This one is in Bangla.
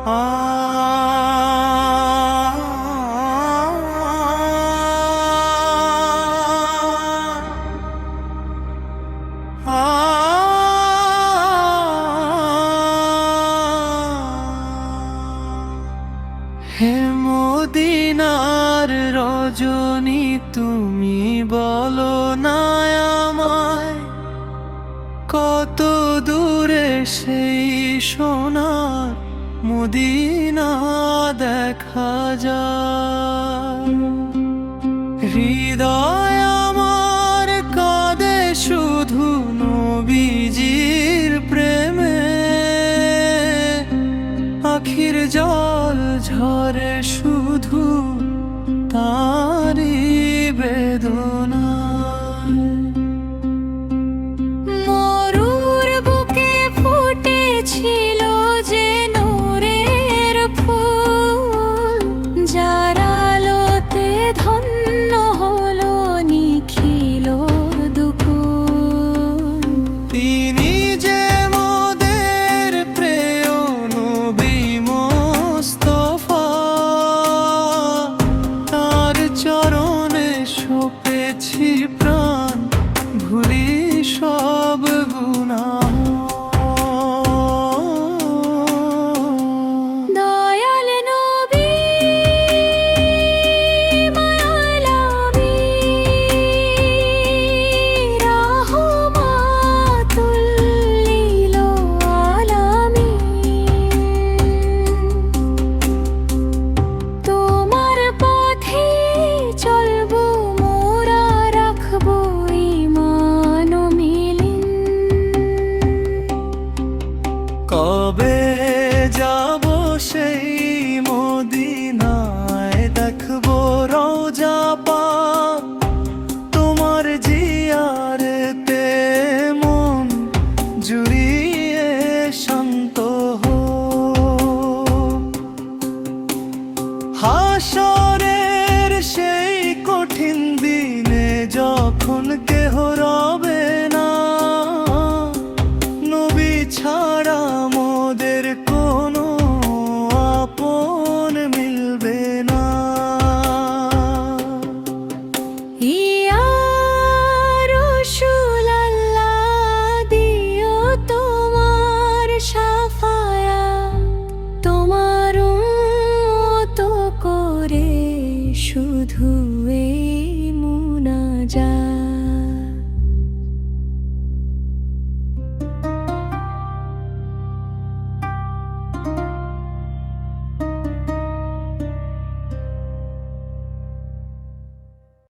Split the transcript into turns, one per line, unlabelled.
হে মদিনার রজনী, তুমি বলো না আমায়, কত দূরে সেই সোনার মদিনা দেখা যায়। হৃদয় আমার কাঁদে শুধু নবীজির প্রেমে, আখির জল ঝরে শুধু তারি বেদনায়।
মরুর বুকে ফুটেছিল যে নূরের ফুল, যার আলোতে ধন্য হলো নিখিল দুকুল।
তিনি যে মোদের প্রিয় নবী মুস্তাফা, তার চরণে সপেছি প্রাণ, ভুলি সব গুনাহ।
দয়াল নবী মায়াল নবী, রাহমাতুল লিল আলামিন। তোমার পথে চলবো মোরা, রাখবো ঈমান ও মিলিন।
কবে যাব সেই